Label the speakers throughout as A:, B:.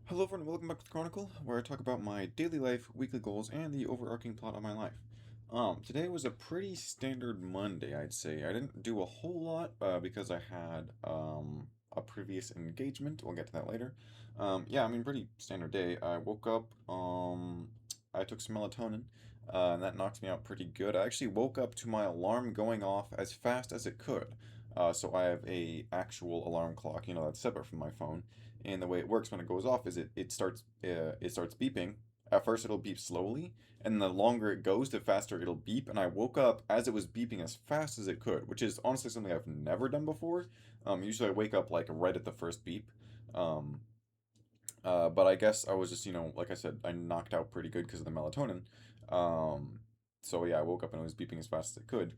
A: Hello everyone, welcome back to the Chronicle, where I talk about my daily life, weekly goals, and the overarching plot of my life. Today was a pretty standard Monday, I'd say. I didn't do a whole lot because I had a previous engagement. We'll get to that later. Yeah, I mean, pretty standard day. I woke up, I took some melatonin, and that knocked me out pretty good. I actually woke up to my alarm going off as fast as it could. So I have a actual alarm clock, that's separate from my phone. And the way it works when it goes off is it starts beeping. At first it'll beep slowly, and the longer it goes, the faster it'll beep. And I woke up as it was beeping as fast as it could, which is honestly something I've never done before. Usually I wake up like right at the first beep. Um, but I guess I was just, like I said, I knocked out pretty good because of the melatonin. Um, so yeah, I woke up and it was beeping as fast as it could.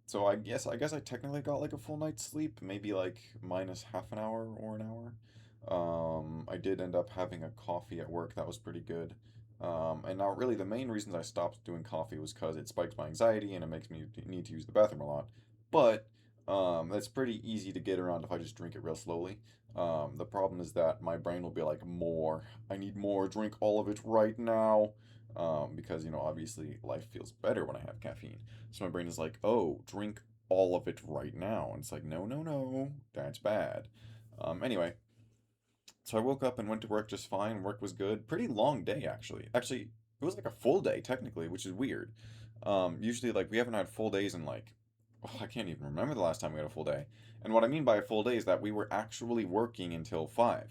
A: So I guess I technically got like a full night's sleep, maybe like minus half an hour or an hour. I did end up having a coffee at work. That was pretty good. And now really the main reasons I stopped doing coffee was because it spikes my anxiety and it makes me need to use the bathroom a lot. But that's pretty easy to get around if I just drink it real slowly. The problem is that my brain will be like, more. I need more. Drink all of it right now. Because, obviously life feels better when I have caffeine. So my brain is like, oh, drink all of it right now. And it's like, no, no, no. That's bad. Anyway, so I woke up and went to work just fine. Work was good. Pretty long day, actually. Actually, it was like a full day, technically, which is weird. Usually, like, we haven't had full days in like, oh, I can't even remember the last time we had a full day. And what I mean by a full day is that we were actually working until 5.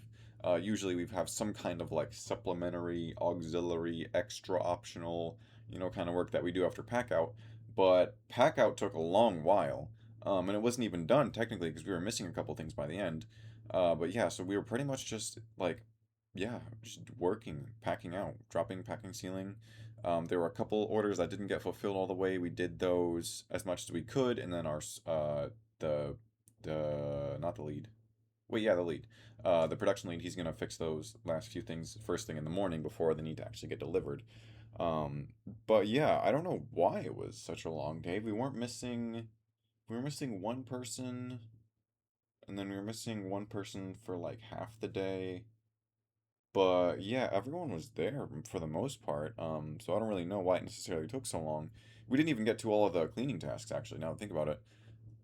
A: Usually we have some kind of like supplementary, auxiliary, extra optional, kind of work that we do after pack out. But pack out took a long while. And it wasn't even done technically because we were missing a couple things by the end. But yeah, so we were pretty much just like, yeah, just working, packing out, dropping, packing, sealing. There were a couple orders that didn't get fulfilled all the way. We did those as much as we could, and then the not the lead. Wait, yeah, the lead. The production lead, he's gonna fix those last few things first thing in the morning before they need to actually get delivered. Um, but yeah, I don't know why it was such a long day. We were missing one person, and then we were missing one person for like half the day. But yeah, everyone was there for the most part. So I don't really know why it necessarily took so long. We didn't even get to all of the cleaning tasks actually, now that I think about it.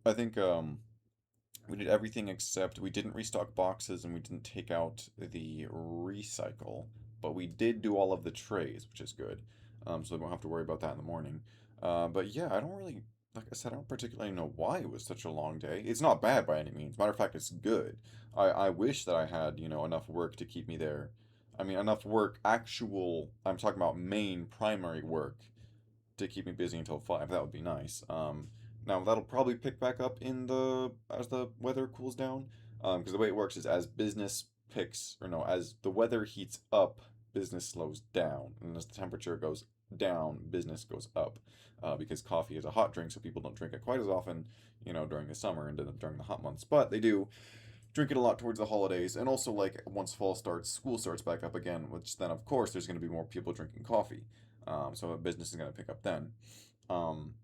A: I think we did everything except we didn't restock boxes and we didn't take out the recycle, but we did do all of the trays, which is good. So we won't have to worry about that in the morning. But yeah, I don't really, like I said, I don't particularly know why it was such a long day. It's not bad by any means. Matter of fact, it's good. I wish that I had, enough work to keep me there. I mean, enough work, actual, I'm talking about main primary work to keep me busy until 5. That would be nice. Now that'll probably pick back up in the as the weather cools down. Because the way it works is as business picks, or no, as the weather heats up, business slows down, and as the temperature goes down, business goes up. Because coffee is a hot drink, so people don't drink it quite as often, during the summer and during the hot months. But they do drink it a lot towards the holidays, and also like once fall starts, school starts back up again, which then of course there's going to be more people drinking coffee. So business is going to pick up then. Um,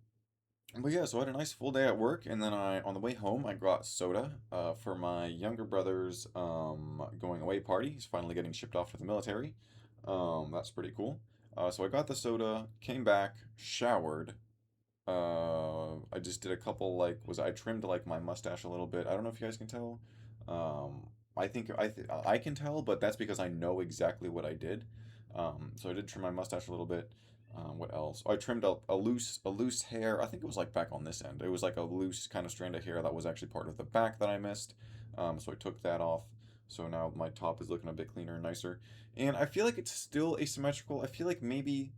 A: but yeah, so I had a nice full day at work, and then on the way home, I got soda for my younger brother's going away party. He's finally getting shipped off to the military. That's pretty cool. So I got the soda, came back, showered. I just did a couple I trimmed like my mustache a little bit. I don't know if you guys can tell. I can tell, but that's because I know exactly what I did. So I did trim my mustache a little bit. What else? Oh, I trimmed a loose hair. I think it was like back on this end. It was like a loose kind of strand of hair that was actually part of the back that I missed. So I took that off. So now my top is looking a bit cleaner and nicer. And I feel like it's still asymmetrical. I feel like maybe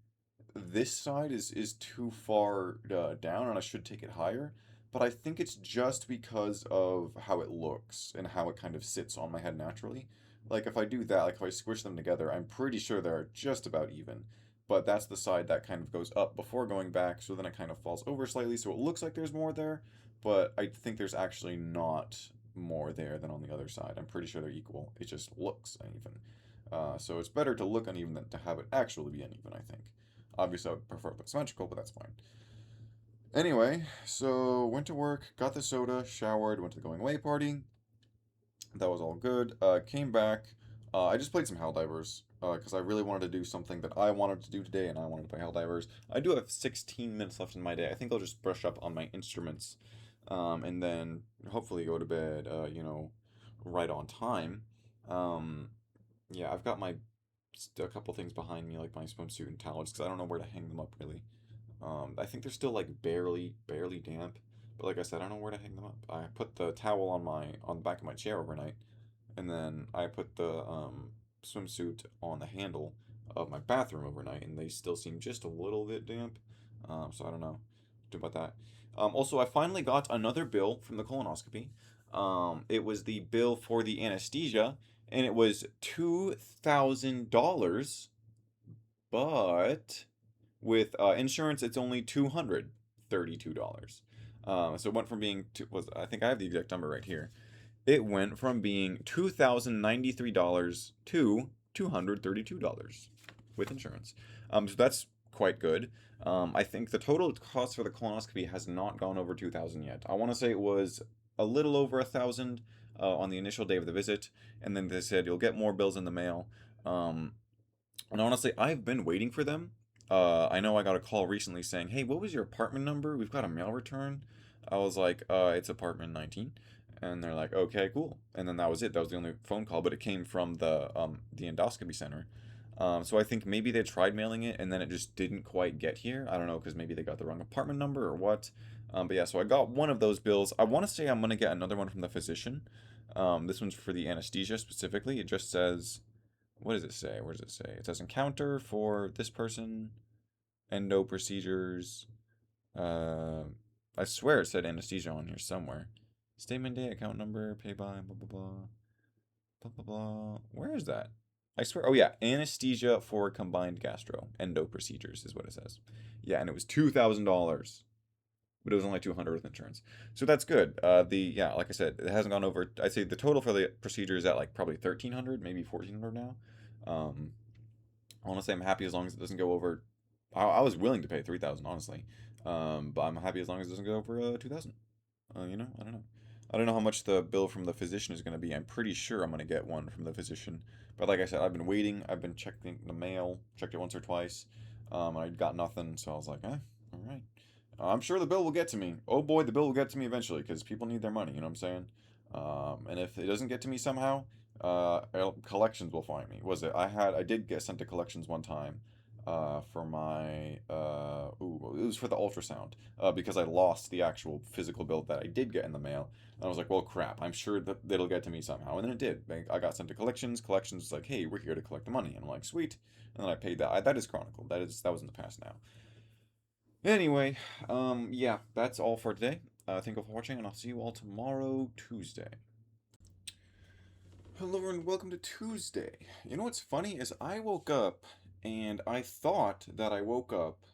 A: this side is too far down and I should take it higher. But I think it's just because of how it looks and how it kind of sits on my head naturally. Like if I do that, like if I squish them together, I'm pretty sure they're just about even. But that's the side that kind of goes up before going back, so then it kind of falls over slightly, so it looks like there's more there, but I think there's actually not more there than on the other side. I'm pretty sure they're equal. It just looks uneven. So it's better to look uneven than to have it actually be uneven, I think. Obviously, I would prefer it look symmetrical, but that's fine. Anyway, so went to work, got the soda, showered, went to the going away party. That was all good. Came back. I just played some Helldivers because I really wanted to do something that I wanted to do today, and I wanted to play Helldivers. I do have 16 minutes left in my day. I think I'll just brush up on my instruments, and then hopefully go to bed. Right on time. Um, yeah, I've got a couple things behind me, like my swimsuit and towels, because I don't know where to hang them up really. I think they're still like barely damp, but like I said, I don't know where to hang them up. I put the towel on the back of my chair overnight, and then I put the swimsuit on the handle of my bathroom overnight, and they still seem just a little bit damp. So I don't know what to do about that. Also, I finally got another bill from the colonoscopy. It was the bill for the anesthesia, and it was $2,000, but with insurance, it's only $232. So it went from being I think I have the exact number right here. It went from being $2,093 to $232 with insurance. So that's quite good. I think the total cost for the colonoscopy has not gone over 2,000 yet. I want to say it was a little over 1,000 on the initial day of the visit, and then they said you'll get more bills in the mail. Um, and honestly, I've been waiting for them. I know I got a call recently saying, "Hey, what was your apartment number? We've got a mail return." I was like, "It's apartment 19." And they're like, "Okay, cool." And then that was it. That was the only phone call, but it came from the endoscopy center. So I think maybe they tried mailing it and then it just didn't quite get here. I don't know, because maybe they got the wrong apartment number or what. But yeah, so I got one of those bills. I want to say I'm gonna get another one from the physician. This one's for the anesthesia specifically. It just says, what does it say? Where does it say? It says encounter for this person, endo procedures. Uh, I swear it said anesthesia on here somewhere. Statement day, account number, pay by, blah, blah, blah, blah, blah, blah. Where is that? I swear. Oh, yeah. Anesthesia for combined gastro, endo procedures is what it says. Yeah, and it was $2,000, but it was only 200 with insurance. So that's good. Yeah, like I said, it hasn't gone over. I'd say the total for the procedure is at like probably 1,300, maybe 1,400 now. Um, Honestly, I'm happy as long as it doesn't go over. I was willing to pay 3,000, honestly, but I'm happy as long as it doesn't go over 2,000. I don't know. I don't know how much the bill from the physician is going to be. I'm pretty sure I'm going to get one from the physician, but like I said, I've been waiting. I've been checking the mail, checked it once or twice. I got nothing, so I was like, all right. I'm sure the bill will get to me. Oh boy, the bill will get to me eventually because people need their money. You know what I'm saying? And if it doesn't get to me somehow, collections will find me. Was it? I did get sent to collections one time, for my it was for the ultrasound, because I lost the actual physical bill that I did get in the mail. And I was like, well, crap. I'm sure that it'll get to me somehow, and then it did. I got sent to collections. Collections was like, hey, we're here to collect the money, and I'm like, sweet. And then I paid that. That is chronicled. That was in the past now. Anyway, yeah, that's all for today. Thank you for watching, and I'll see you all tomorrow, Tuesday. Hello and welcome to Tuesday. You know what's funny is I woke up and I thought that I woke up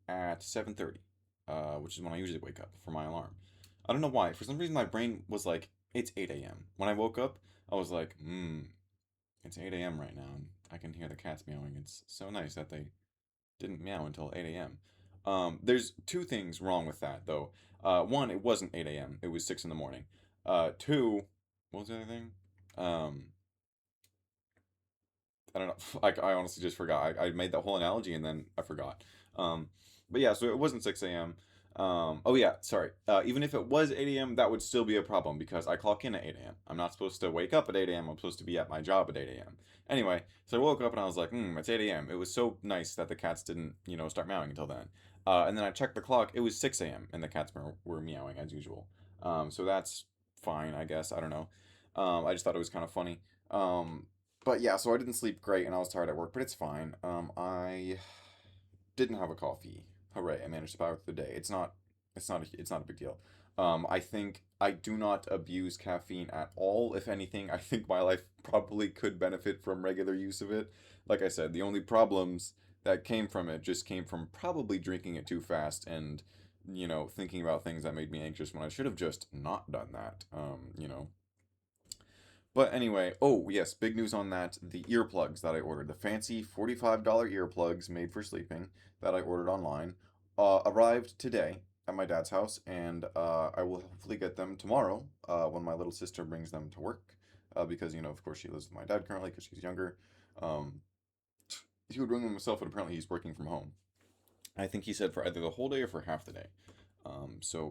A: at 7:30, which is when I usually wake up for my alarm. I don't know why. For some reason my brain was like, it's 8 a.m. When I woke up, I was like, it's 8 a.m. right now and I can hear the cats meowing. It's so nice that they didn't meow until 8 a.m. There's two things wrong with that though. One, it wasn't 8 a.m. It was 6 in the morning. Two, what was the other thing? Um, I don't know. I honestly just forgot. I made that whole analogy and then I forgot. Um, but yeah, so it wasn't 6 a.m. Oh yeah, sorry. Even if it was 8 a.m., that would still be a problem because I clock in at 8 a.m. I'm not supposed to wake up at 8 a.m. I'm supposed to be at my job at 8 a.m. Anyway, so I woke up and I was like, it's 8 a.m. It was so nice that the cats didn't, start meowing until then. And then I checked the clock. It was 6 a.m. and the cats were meowing as usual. So that's fine, I guess. I don't know. I just thought it was kind of funny. Um, but yeah, so I didn't sleep great and I was tired at work, but it's fine. I didn't have a coffee. Hooray, I managed to power through the day. It's not a big deal. I think I do not abuse caffeine at all. If anything, I think my life probably could benefit from regular use of it. Like I said, the only problems that came from it just came from probably drinking it too fast and, thinking about things that made me anxious when I should have just not done that. But anyway, oh yes, big news on that. The earplugs that I ordered, the fancy $45 earplugs made for sleeping that I ordered online, arrived today at my dad's house, and I will hopefully get them tomorrow when my little sister brings them to work. because, of course, she lives with my dad currently because she's younger. Um, he would bring them himself, and apparently he's working from home. I think he said for either the whole day or for half the day.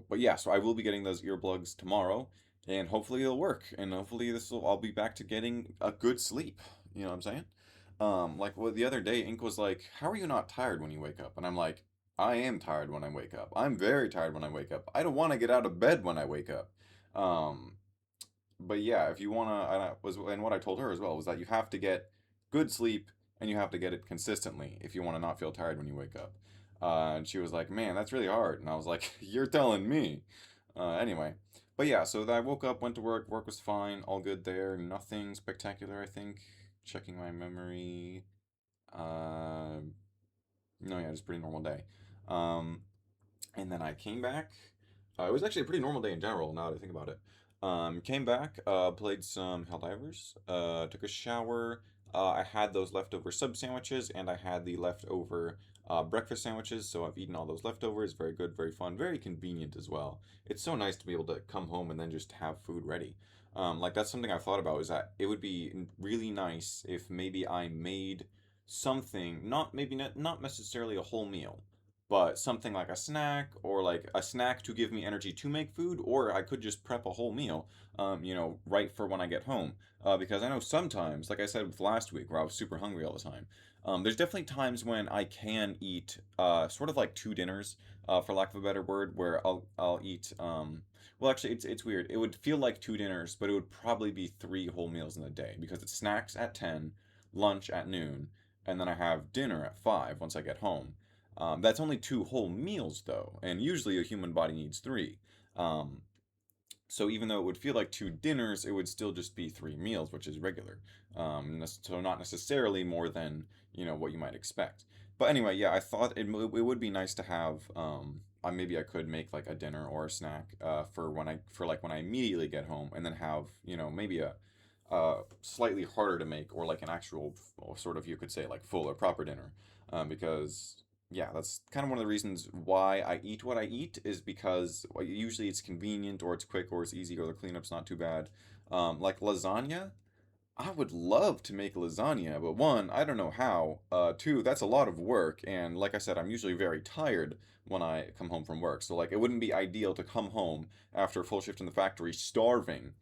A: But yeah, so I will be getting those earplugs tomorrow, and hopefully it'll work, and hopefully I'll be back to getting a good sleep. You know what I'm saying? Like well, the other day, Ink was like, "How are you not tired when you wake up?" And I'm like, "I am tired when I wake up. I'm very tired when I wake up. I don't want to get out of bed when I wake up." Um, but yeah, if you wanna, and what I told her as well was that you have to get good sleep and you have to get it consistently if you want to not feel tired when you wake up. And she was like, "Man, that's really hard." And I was like, "You're telling me." Anyway, but yeah, so I woke up, went to work. Work was fine, all good there. Nothing spectacular, I think. Checking my memory. Uh, no, yeah, just pretty normal day. Um, and then I came back. It was actually a pretty normal day in general, now that I think about it. Came back, played some Helldivers, took a shower. I had those leftover sub sandwiches, and I had the leftover breakfast sandwiches, so I've eaten all those leftovers. Very good, very fun, very convenient as well. It's so nice to be able to come home and then just have food ready. Like, that's something I've thought about, is that it would be really nice if maybe I made something, not necessarily a whole meal, but something like a snack, or like a snack to give me energy to make food, or I could just prep a whole meal, right for when I get home. Because I know sometimes, like I said with last week, where I was super hungry all the time, there's definitely times when I can eat sort of like two dinners, for lack of a better word, where I'll eat. Well, actually, it's weird. It would feel like two dinners, but it would probably be three whole meals in the day because it's snacks at 10, lunch at noon, and then I have dinner at 5 once I get home. That's only two whole meals, though, and usually a human body needs three. Um, so even though it would feel like two dinners, it would still just be three meals, which is regular. So not necessarily more than what you might expect. But anyway, yeah, I thought it would be nice to have. Maybe I could make like a dinner or a snack for like when I immediately get home, and then have maybe a slightly harder to make, or like an actual or sort of, you could say, like full or proper dinner, because yeah, that's kind of one of the reasons why I eat what I eat, is because usually it's convenient, or it's quick, or it's easy, or the cleanup's not too bad. Like lasagna, I would love to make lasagna, but one, I don't know how. Two, that's a lot of work, and like I said, I'm usually very tired when I come home from work. So like, it wouldn't be ideal to come home after a full shift in the factory, starving,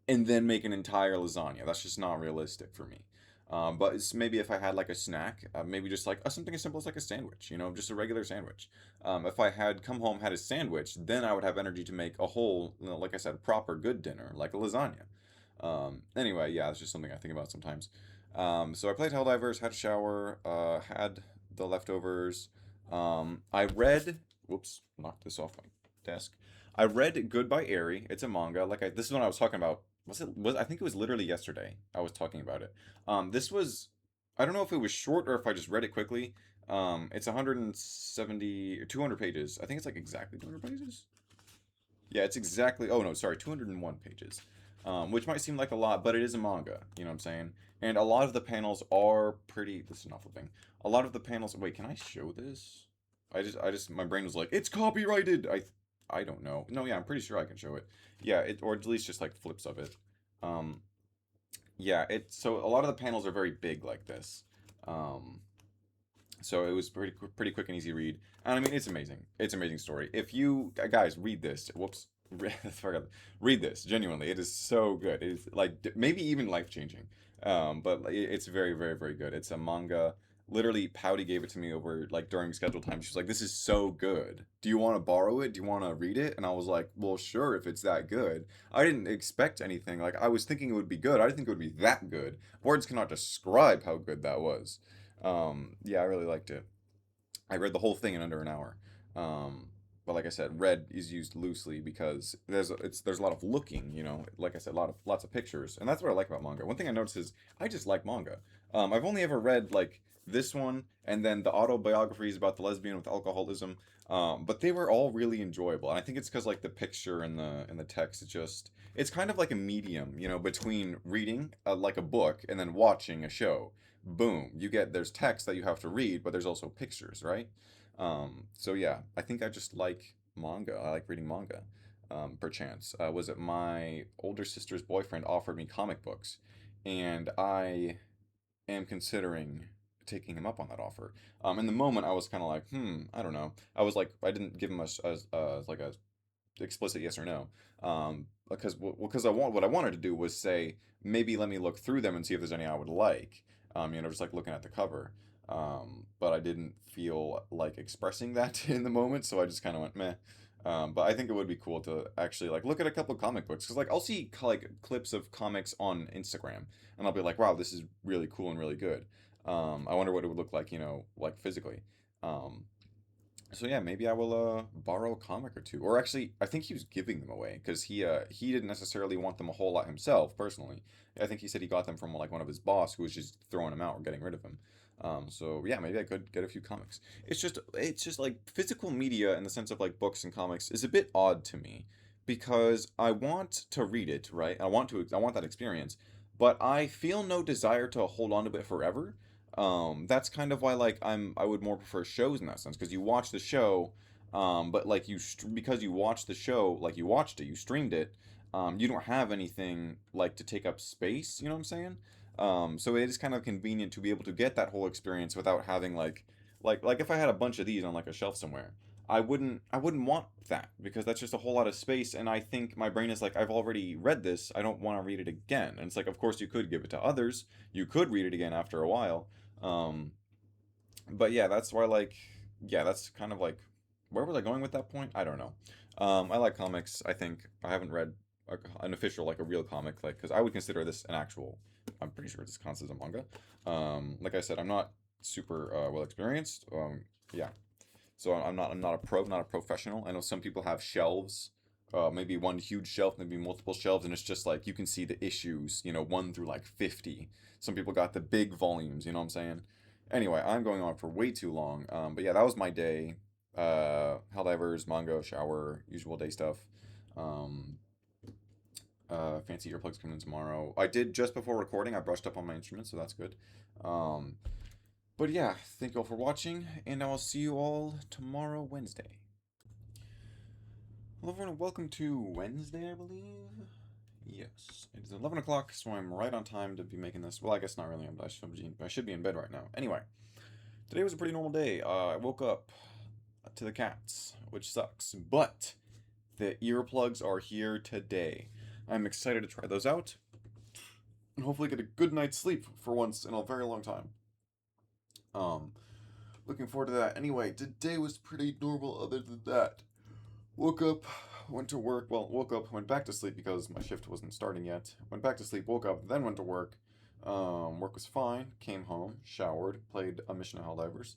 A: and then make an entire lasagna. That's just not realistic for me. But it's maybe if I had like a snack, maybe just like something as simple as like a sandwich, just a regular sandwich. If I had come home, had a sandwich, then I would have energy to make a whole, like I said, proper good dinner, like a lasagna. Anyway, yeah, it's just something I think about sometimes. So I played Helldivers, had a shower, had the leftovers. I read, whoops, knocked this off my desk. I read Goodbye Eri. It's a manga. This is what I was talking about. I think it was literally yesterday I was talking about it. This was, I don't know if it was short or if I just read it quickly. It's 170 or 200 pages. I think it's like exactly 200 pages. Yeah, it's exactly. Oh no, sorry, 201 pages. Which might seem like a lot, but it is a manga. You know what I'm saying? And a lot of the panels are pretty. This is an awful thing. A lot of the panels. Wait, can I show this? My brain was like, it's copyrighted. I don't know. No, yeah, I'm pretty sure I can show it. Yeah, or at least just like flips of it. Um, yeah, so a lot of the panels are very big like this. Um, so it was pretty quick and easy read. And I mean, it's amazing. It's an amazing story. If you guys read this, whoops, forgot. Read this. Genuinely, it is so good. It is like maybe even life changing. But it's very, very, very good. It's a manga. Literally, Pouty gave it to me over like during scheduled time. She was like, "This is so good. Do you want to borrow it? Do you want to read it?" And I was like, "Well, sure, if it's that good." I didn't expect anything. Like, I was thinking it would be good. I didn't think it would be that good. Words cannot describe how good that was. Yeah, I really liked it. I read the whole thing in under an hour. Um, but like I said, red is used loosely because there's a lot of looking, like I said, lots of pictures, and that's what I like about manga. One thing I noticed is I just like manga. I've only ever read like this one, and then the autobiographies about the lesbian with alcoholism. But they were all really enjoyable, and I think it's because like the picture and the text, it's kind of like a medium, between reading like a book and then watching a show. Boom, there's text that you have to read, but there's also pictures, right? So yeah, I think I just like manga. I like reading manga. perchance. Was it my older sister's boyfriend offered me comic books, and I am considering taking him up on that offer. In the moment, I was kind of like, I don't know. I was like, I didn't give him like a explicit yes or no. Because I want what I wanted to do was say maybe let me look through them and see if there's any I would like. Just like looking at the cover. But I didn't feel like expressing that in the moment, so I just kind of went meh. But I think it would be cool to actually like look at a couple of comic books because like I'll see like clips of comics on Instagram and I'll be like, wow, this is really cool and really good. I wonder what it would look like, like physically. Um, so yeah, maybe I will borrow a comic or two. Or actually, I think he was giving them away because he didn't necessarily want them a whole lot himself personally. I think he said he got them from like one of his boss who was just throwing them out or getting rid of him. So yeah, maybe I could get a few comics. It's just like physical media in the sense of like books and comics is a bit odd to me because I want to read it, right? I want that experience, but I feel no desire to hold on to it forever. That's kind of why like I would more prefer shows in that sense because you watch the show, but like because you watched the show, like you watched it, you streamed it, you don't have anything like to take up space. You know what I'm saying? So it is kind of convenient to be able to get that whole experience without having like if I had a bunch of these on like a shelf somewhere, I wouldn't want that because that's just a whole lot of space and I think my brain is like I've already read this, I don't want to read it again. And it's like of course you could give it to others, you could read it again after a while. um, but yeah, that's why like yeah, that's kind of like where was I going with that point? I don't know. I like comics. I think I haven't read an official like a real comic like because I would consider this an actual. I'm pretty sure this counts as a manga. Like I said, I'm not super well experienced. Yeah, so I'm not a pro, not a professional. I know some people have shelves, maybe one huge shelf, maybe multiple shelves, and it's just like you can see the issues, 1 through like 50. Some people got the big volumes, you know what I'm saying? Anyway, I'm going on for way too long. But yeah, that was my day. Helldivers, manga, shower, usual day stuff. Um, Fancy earplugs coming in tomorrow. I did just before recording. I brushed up on my instruments, so that's good. Um, but yeah, thank you all for watching, and I will see you all tomorrow, Wednesday. Hello everyone, and welcome to Wednesday, I believe. Yes, it is 11 o'clock, so I'm right on time to be making this. Well, I guess not really. I should be in bed right now. Anyway, today was a pretty normal day. I woke up to the cats, which sucks, but the earplugs are here today. I'm excited to try those out and hopefully get a good night's sleep for once in a very long time. Um, Looking forward to that. Anyway, today was pretty normal other than that. Woke up, went to work. Well, woke up, went back to sleep because my shift wasn't starting yet. Went back to sleep, woke up, then went to work. Work was fine. Came home, showered, played a mission of Helldivers.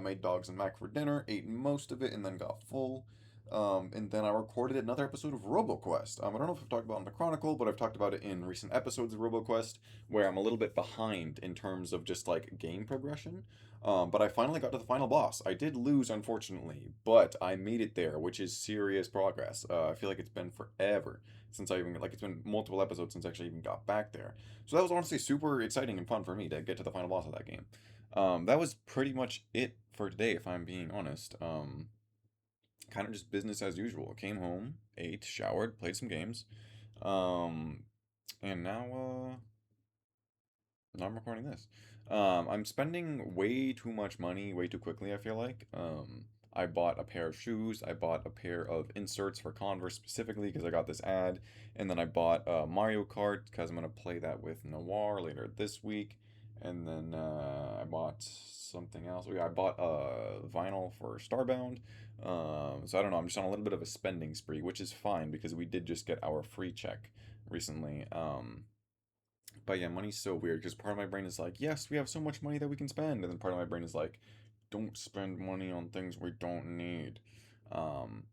A: Made dogs and mac for dinner, ate most of it, and then got full. And then I recorded another episode of RoboQuest. I don't know if I've talked about it in the Chronicle, but I've talked about it in recent episodes of RoboQuest, where I'm a little bit behind in terms of just like game progression. But I finally got to the final boss. I did lose, unfortunately, but I made it there, which is serious progress. I feel like it's been forever since I even, like, it's been multiple episodes since I actually even got back there. So that was honestly super exciting and fun for me to get to the final boss of that game. That was pretty much it for today, if I'm being honest. Kind of just business as usual. Came home, ate, showered, played some games. Um, and now I'm recording this. I'm spending way too much money way too quickly, I feel like. I bought a pair of shoes, I bought a pair of inserts for Converse specifically because I got this ad, and then I bought Mario Kart because I'm going to play that with Noir later this week. And then I bought something else. Oh, yeah, I bought vinyl for Starbound. So I don't know, I'm just on a little bit of a spending spree, which is fine because we did just get our free check recently. But yeah, money's so weird because part of my brain is like, yes, we have so much money that we can spend, and then part of my brain is like, don't spend money on things we don't need. Um,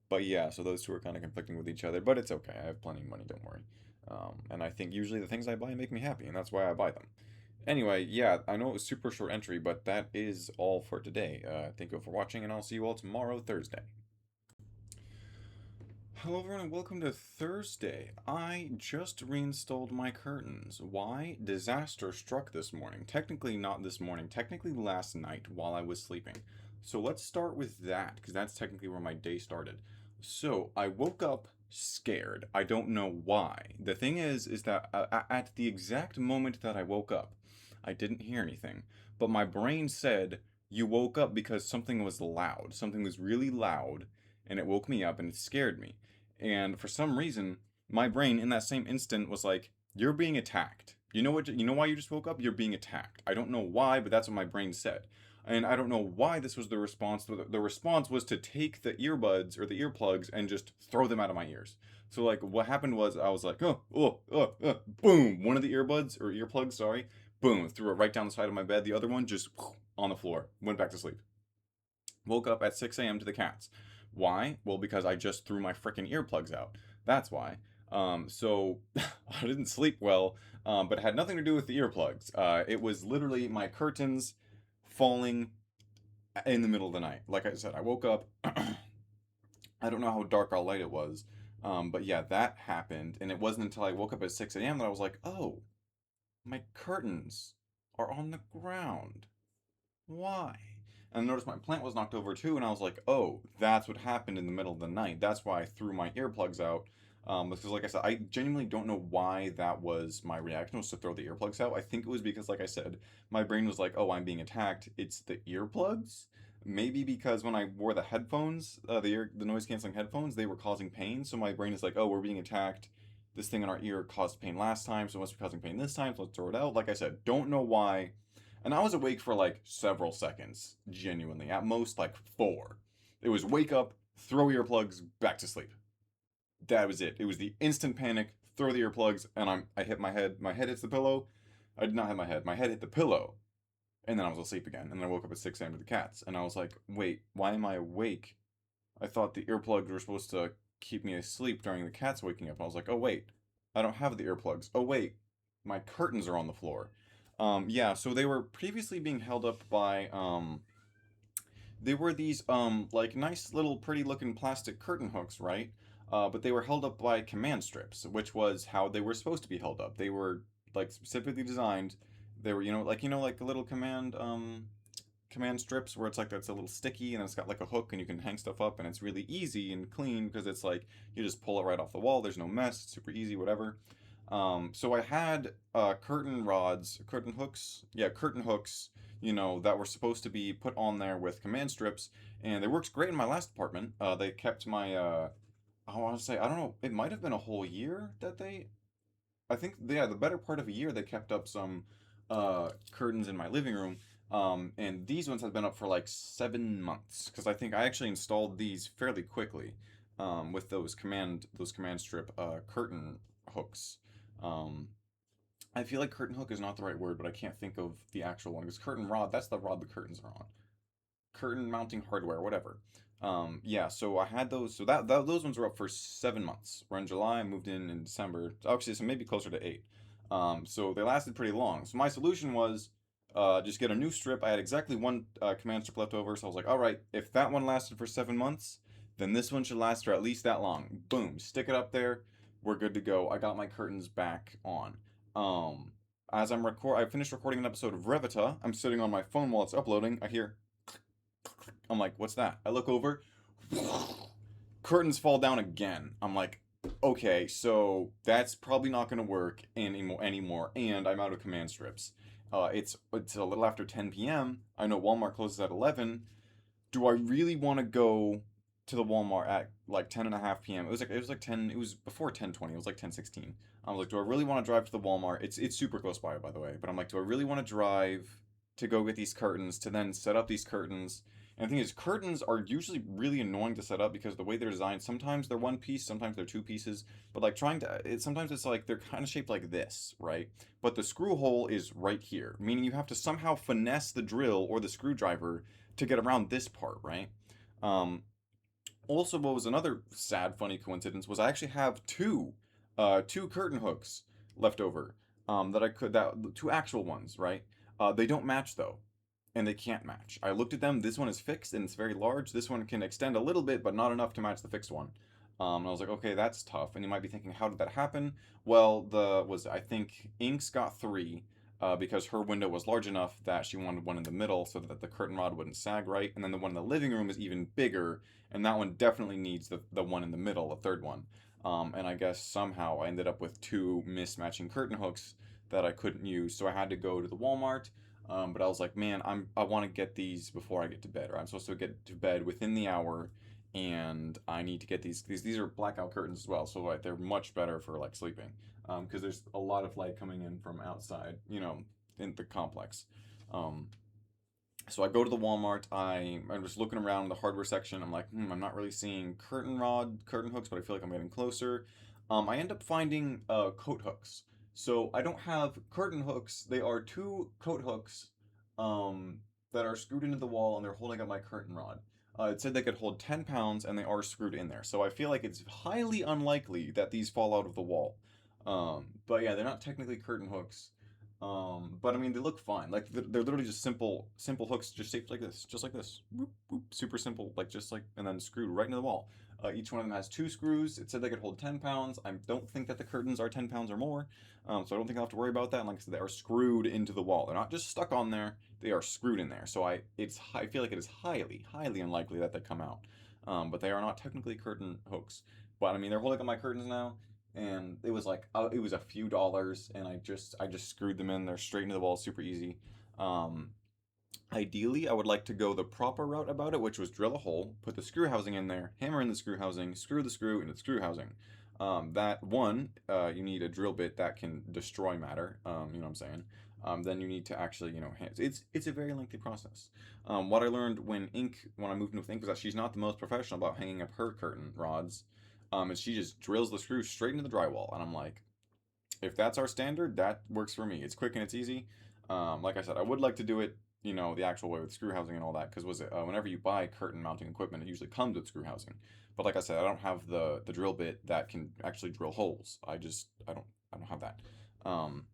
A: but yeah, so those two are kind of conflicting with each other, but it's okay. I have plenty of money, don't worry. And I think usually the things I buy make me happy, and that's why I buy them. Anyway, yeah, I know it was super short entry, but that is all for today. Thank you all for watching, and I'll see you all tomorrow, Thursday. Hello everyone and welcome to Thursday. I just reinstalled my curtains. Why? Disaster struck this morning. Technically not this morning, technically last night while I was sleeping. So let's start with that, because that's technically where my day started. So I woke up scared. I don't know why. The thing is that at the exact moment that I woke up, I didn't hear anything. But my brain said, you woke up because something was loud. Something was really loud, and it woke me up and it scared me. And for some reason, my brain in that same instant was like, you're being attacked. You know why you just woke up? You're being attacked. I don't know why, but that's what my brain said. And I don't know why this was the response. The response was to take the earbuds or the earplugs and just throw them out of my ears. So like what happened was I was like, boom, one of the earbuds or earplugs, sorry, boom, threw it right down the side of my bed. The other one just on the floor. Went back to sleep. Woke up at 6 a.m. to the cats. Why? Well, because I just threw my freaking earplugs out. That's why. So I didn't sleep well, but it had nothing to do with the earplugs. It was literally my curtains falling in the middle of the night. Like I said, I woke up. I don't know how dark or light it was, but yeah, that happened, and it wasn't until I woke up at 6 a.m. that I was like, oh, my curtains are on the ground. Why? And I noticed my plant was knocked over too, and I was like, oh, that's what happened in the middle of the night. That's why I threw my earplugs out. Because, like I said, I genuinely don't know why that was my reaction, was to throw the earplugs out. I think it was because, like I said, my brain was like, oh, I'm being attacked. It's the earplugs? Maybe because when I wore the headphones, the noise canceling headphones, they were causing pain. So my brain is like, oh, we're being attacked. This thing in our ear caused pain last time, so it must be causing pain this time. So let's throw it out. Like I said, don't know why, and I was awake for like several seconds, genuinely. At most, like four. It was wake up, throw earplugs, back to sleep. That was it. It was the instant panic, throw the earplugs, and I hit my head. My head hits the pillow. I did not hit my head. My head hit the pillow, and then I was asleep again. And then I woke up at 6 a.m. to the cats, and I was like, wait, why am I awake? I thought the earplugs were supposed to keep me asleep during the cats waking up. And I was like, oh wait, I don't have the earplugs. Oh wait, my curtains are on the floor. Yeah, so they were previously being held up by they were these like nice little pretty looking plastic curtain hooks, right? But they were held up by command strips, which was how they were supposed to be held up. They were like specifically designed. They were, like a little command strips where it's like that's a little sticky and it's got like a hook and you can hang stuff up and it's really easy and clean because it's like you just pull it right off the wall. There's no mess. It's super easy, whatever. So I had curtain rods, curtain hooks, yeah, curtain hooks, that were supposed to be put on there with command strips, and they worked great in my last apartment. They kept my, I want to say, I don't know, it might have been a whole year that I think, yeah, the better part of a year they kept up some curtains in my living room. And these ones have been up for like 7 months because I think I actually installed these fairly quickly with those command strip curtain hooks. Um, I feel like curtain hook is not the right word, but I can't think of the actual one because curtain rod, that's the rod the curtains are on. Curtain mounting hardware, whatever. Yeah, so I had those. So those ones were up for 7 months. We're in July. I moved in December. Actually, so maybe closer to 8. So they lasted pretty long. So my solution was just get a new strip. I had exactly one command strip left over, so I was like, all right, if that one lasted for 7 months, then this one should last for at least that long. Boom, stick it up there. We're good to go. I got my curtains back on. Um, as I finished recording an episode of Revita. I'm sitting on my phone while it's uploading. I hear I'm like, what's that? I look over, curtains fall down again. I'm like, okay, so that's probably not going to work anymore, and I'm out of command strips. It's a little after 10 p.m. I know Walmart closes at 11. Do I really want to go to the Walmart at like 10 and a half p.m.? It was like 10. It was before 10:20. It was like 10:16. I was like, do I really want to drive to the Walmart? It's super close by the way. But I'm like, do I really want to drive to go get these curtains to then set up these curtains? And the thing is, curtains are usually really annoying to set up because the way they're designed, sometimes they're one piece, sometimes they're two pieces. But like sometimes it's like they're kind of shaped like this, right? But the screw hole is right here, meaning you have to somehow finesse the drill or the screwdriver to get around this part, right? Um, Also, what was another sad, funny coincidence was I actually have two curtain hooks left over. That two actual ones, right? They don't match though, and they can't match. I looked at them. This one is fixed and it's very large. This one can extend a little bit, but not enough to match the fixed one. And I was like, okay, that's tough. And you might be thinking, how did that happen? Well, I think Inks got three. because her window was large enough that she wanted one in the middle so that the curtain rod wouldn't sag right. And then the one in the living room is even bigger, and that one definitely needs the one in the middle, the third one. And I guess somehow I ended up with two mismatching curtain hooks that I couldn't use, so I had to go to the Walmart. But I was like, man, I want to get these before I get to bed, or I'm supposed to get to bed within the hour, and I need to get these are blackout curtains as well, so like they're much better for like sleeping, because there's a lot of light coming in from outside, in the complex. Um, so I go to the Walmart. I'm just looking around the hardware section. I'm like, I'm not really seeing curtain hooks, but I feel like I'm getting closer. I end up finding coat hooks. So I don't have curtain hooks. They are two coat hooks, um, that are screwed into the wall, and they're holding up my curtain rod. It said they could hold 10 pounds, and they are screwed in there. So I feel like it's highly unlikely that these fall out of the wall. But yeah, they're not technically curtain hooks. But I mean, they look fine. Like they're literally just simple hooks, just shaped like this, just like this. Whoop, whoop, super simple, like just like, and then screwed right into the wall. Each one of them has two screws. It said they could hold 10 pounds. I don't think that the curtains are 10 pounds or more, so I don't think I'll have to worry about that. And like I said, they are screwed into the wall. They're not just stuck on there; they are screwed in there. So I feel like it is highly unlikely that they come out. But they are not technically curtain hooks. But I mean, they're holding up my curtains now, and it was like it was a few dollars, and I just screwed them in. They're straight into the wall, super easy. um Ideally, I would like to go the proper route about it, which was drill a hole, put the screw housing in there, hammer in the screw housing, screw the screw into the screw housing. That one, you need a drill bit that can destroy matter. You know what I'm saying? Then you need to actually, it's a very lengthy process. What I learned when I moved in with Ink was that she's not the most professional about hanging up her curtain rods. And she just drills the screw straight into the drywall, and I'm like, if that's our standard, that works for me. It's quick and it's easy. Like I said, I would like to do it, the actual way with screw housing and all that. Because whenever you buy curtain mounting equipment, it usually comes with screw housing. But like I said, I don't have the drill bit that can actually drill holes. I don't have that. Um,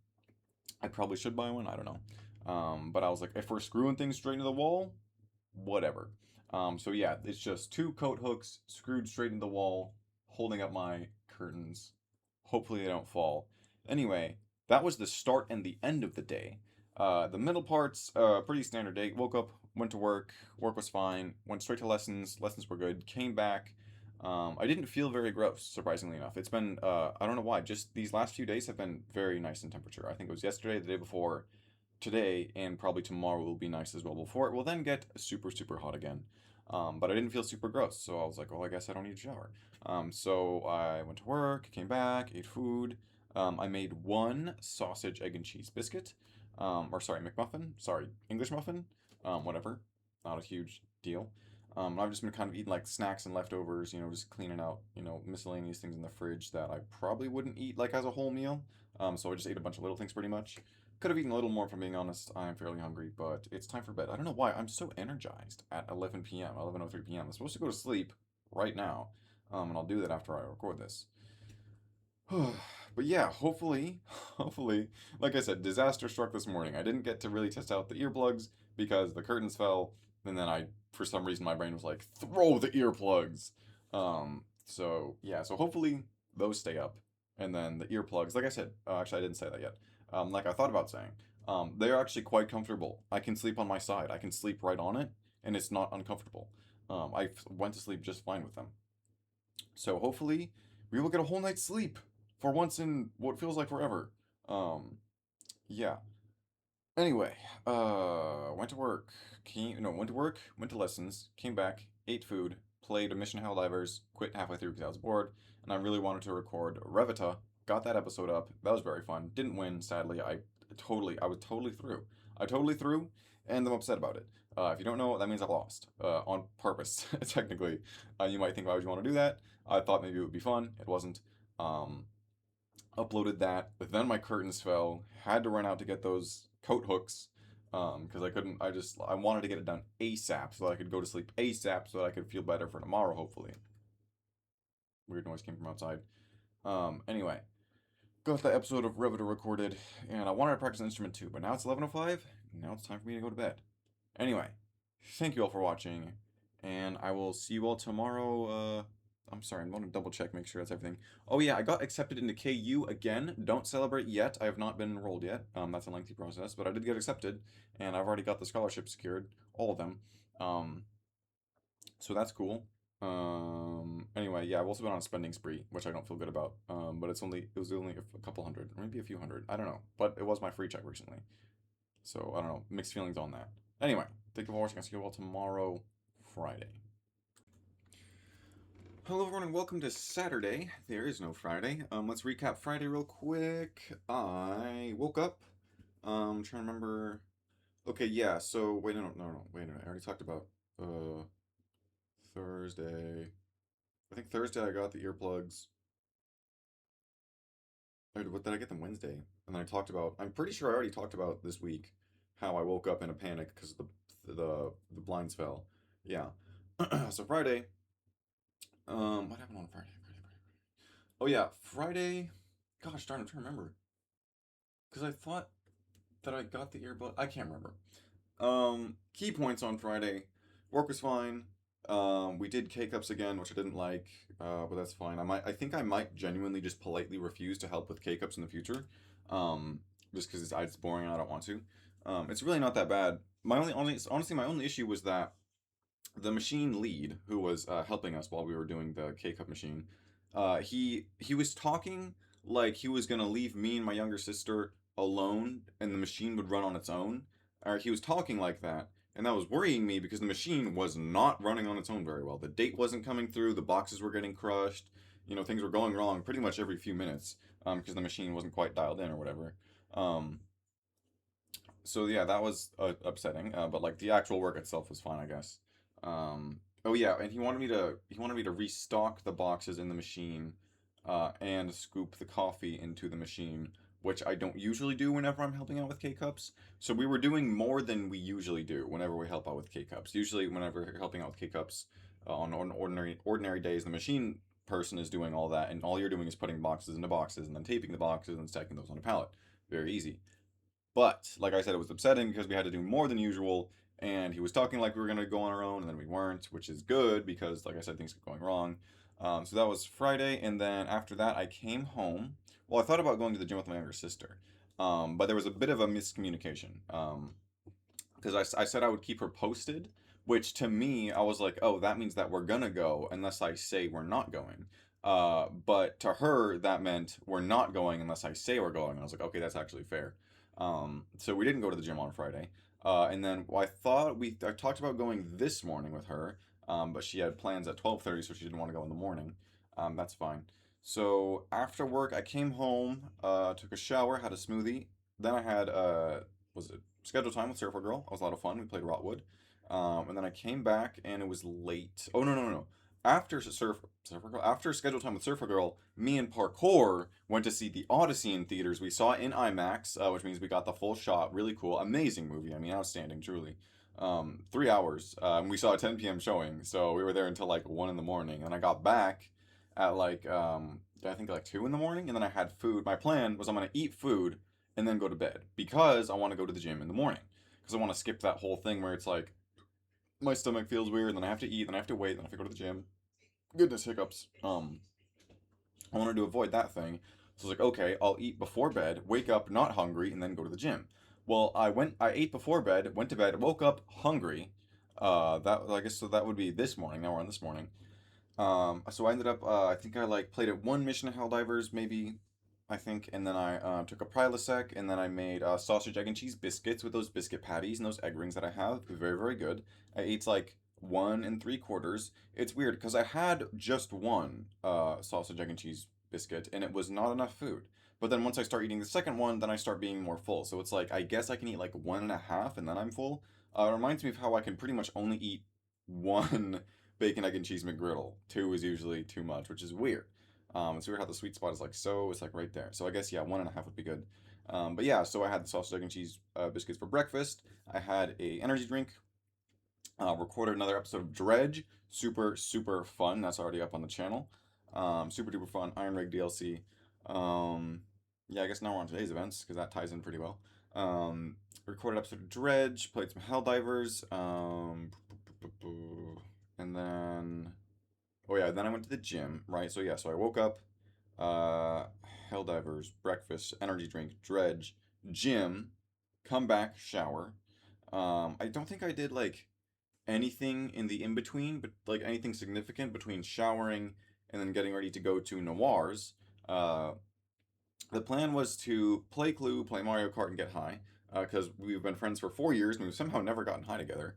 A: I probably should buy one. I don't know. But I was like, if we're screwing things straight into the wall, whatever. So yeah, it's just two coat hooks screwed straight into the wall, holding up my curtains. Hopefully they don't fall. Anyway, that was the start and the end of the day. The middle part's pretty standard day. Woke up, went to work. Work was fine. Went straight to lessons. Lessons were good. Came back. I didn't feel very gross, surprisingly enough. It's been, I don't know why, just these last few days have been very nice in temperature. I think it was yesterday, the day before, today, and probably tomorrow will be nice as well before it will then get super hot again. But I didn't feel super gross, so I was like, well, I guess I don't need a shower. So I went to work, came back, ate food. I made one sausage, egg, and cheese biscuit. Or sorry, McMuffin. Sorry, English muffin. Whatever. Not a huge deal. I've just been kind of eating like snacks and leftovers, just cleaning out, miscellaneous things in the fridge that I probably wouldn't eat like as a whole meal. So I just ate a bunch of little things pretty much. Could have eaten a little more, if I'm being honest. I am fairly hungry, but it's time for bed. I don't know why I'm so energized at 11 p.m., 11:03 p.m. I'm supposed to go to sleep right now, and I'll do that after I record this. But yeah, hopefully, like I said, disaster struck this morning. I didn't get to really test out the earplugs because the curtains fell, and then for some reason, my brain was like, throw the earplugs. So yeah, so hopefully those stay up, and then the earplugs, like I said, actually I didn't say that yet. Like I thought about saying, they're actually quite comfortable. I can sleep on my side. I can sleep right on it, and it's not uncomfortable. I went to sleep just fine with them. So hopefully we will get a whole night's sleep for once in what feels like forever. Um, yeah. Anyway, went to work. Went to work, went to lessons, came back, ate food, played a Mission Helldivers, quit halfway through because I was bored, and I really wanted to record Revita. Got that episode up. That was very fun. Didn't win, sadly. I was totally through. I totally threw, and I'm upset about it. If you don't know, that means I lost on purpose. Technically, you might think, why would you want to do that? I thought maybe it would be fun. It wasn't. Um, Uploaded that, but then my curtains fell. Had to run out to get those coat hooks, because I wanted to get it done ASAP so that I could go to sleep ASAP so that I could feel better for tomorrow, hopefully. Weird noise came from outside. Anyway, got the episode of Revita recorded, and I wanted to practice an instrument too, but now it's 11:05. Now it's time for me to go to bed. Anyway, thank you all for watching, and I will see you all tomorrow, I'm sorry, I'm going to double check, make sure that's everything. Oh yeah, I got accepted into KU again. Don't celebrate yet. I have not been enrolled yet. That's a lengthy process, but I did get accepted, and I've already got the scholarship secured, all of them. Um, so that's cool. Anyway, yeah, I've also been on a spending spree, which I don't feel good about. But it was only a couple hundred, or maybe a few hundred. I don't know, but it was my free check recently, so I don't know. Mixed feelings on that. Anyway, thank you for watching. I'll see you all tomorrow, Friday. Hello everyone and welcome to Saturday. There is no Friday. Let's recap Friday real quick. I woke up. Trying to remember. Okay, yeah. So wait, no. Wait a minute. I already talked about uh Thursday. I think Thursday I got the earplugs. What did I get them Wednesday? And then I talked about. I'm pretty sure I already talked about this week how I woke up in a panic because the blinds fell. Yeah. So Friday. What happened on Friday? Oh yeah, Friday. Gosh darn, I'm trying to remember. Because I thought that I got the earbud. I can't remember. Key points on Friday. Work was fine. We did K-cups again, which I didn't like, but that's fine. I think I might genuinely just politely refuse to help with K-cups in the future. Just because it's boring and I don't want to. It's really not that bad. Honestly, my only issue was that the machine lead who was helping us while we were doing the K-cup machine, he was talking like he was gonna leave me and my younger sister alone, and the machine would run on its own. Or he was talking like that, and that was worrying me because the machine was not running on its own very well. The date wasn't coming through. The boxes were getting crushed. Things were going wrong pretty much every few minutes because the machine wasn't quite dialed in or whatever. Um, so yeah, that was upsetting. But like the actual work itself was fine, I guess. Oh yeah, and he wanted me to restock the boxes in the machine, and scoop the coffee into the machine, which I don't usually do whenever I'm helping out with K cups. So we were doing more than we usually do whenever we help out with K cups. Usually, whenever we're helping out with K cups, on ordinary days, the machine person is doing all that, and all you're doing is putting boxes into boxes and then taping the boxes and stacking those on a pallet. Very easy. But like I said, it was upsetting because we had to do more than usual, and he was talking like we were gonna go on our own, and then we weren't, which is good because, like I said, things kept going wrong. So that was Friday, and then after that, I came home. Well, I thought about going to the gym with my younger sister, but there was a bit of a miscommunication. Because I said I would keep her posted, which to me, I was like, oh, that means that we're gonna go unless I say we're not going. But to her, that meant we're not going unless I say we're going. And I was like, okay, that's actually fair. So we didn't go to the gym on Friday. And then I talked about going this morning with her, but she had plans at 12:30, so she didn't want to go in the morning. That's fine. So after work, I came home, took a shower, had a smoothie. Then I had was it scheduled time with Surfer Girl. It was a lot of fun. We played Rotwood. And then I came back and it was late. Oh no. After scheduled time with Surfer Girl, me and Parkour went to see the Odyssey in theaters. We saw it in IMAX, which means we got the full shot. Really cool, amazing movie. I mean, outstanding, truly. 3 hours. And we saw a 10 p.m. showing, so we were there until like 1 in the morning. And I got back at like I think like 2 in the morning, and then I had food. My plan was I'm gonna eat food and then go to bed because I want to go to the gym in the morning because I want to skip that whole thing where it's like my stomach feels weird, and then I have to eat, then I have to wait, then I have to go to the gym. Goodness, hiccups. I wanted to avoid that thing, so I was like, okay, I'll eat before bed, wake up not hungry, and then go to the gym. Well, I ate before bed, went to bed, woke up hungry. That I guess so that would be this morning. Now we're on this morning. So I ended up, I think I like played at one mission of Helldivers, maybe, I think, and then I took a Prilosec, and then I made sausage, egg, and cheese biscuits with those biscuit patties and those egg rings that I have. Very, very good. I ate like 1 3/4. It's weird because I had just one sausage, egg, and cheese biscuit, and it was not enough food. But then once I start eating the second one, then I start being more full. So it's like I guess I can eat like 1 1/2, and then I'm full. It reminds me of how I can pretty much only eat one bacon, egg, and cheese McGriddle. Two is usually too much, which is weird. It's weird how the sweet spot is like so, it's like right there. So I guess, yeah, 1 1/2 would be good. But yeah, so I had the sausage, egg, and cheese biscuits for breakfast. I had a energy drink. Recorded another episode of Dredge. Super, super fun. That's already up on the channel. Super duper fun. Iron Rig DLC. Um, yeah, I guess now we're on today's events because that ties in pretty well. Recorded episode of Dredge. Played some Helldivers. And then Oh yeah, then I went to the gym, right? So yeah, so I woke up, uh, Helldivers, breakfast, energy drink, dredge, gym, come back, shower. I don't think I did like anything in the in between, but like anything significant between showering and then getting ready to go to Noir's. Uh, the plan was to play Clue, play Mario Kart, and get high. Because we've been friends for 4 years and we've somehow never gotten high together.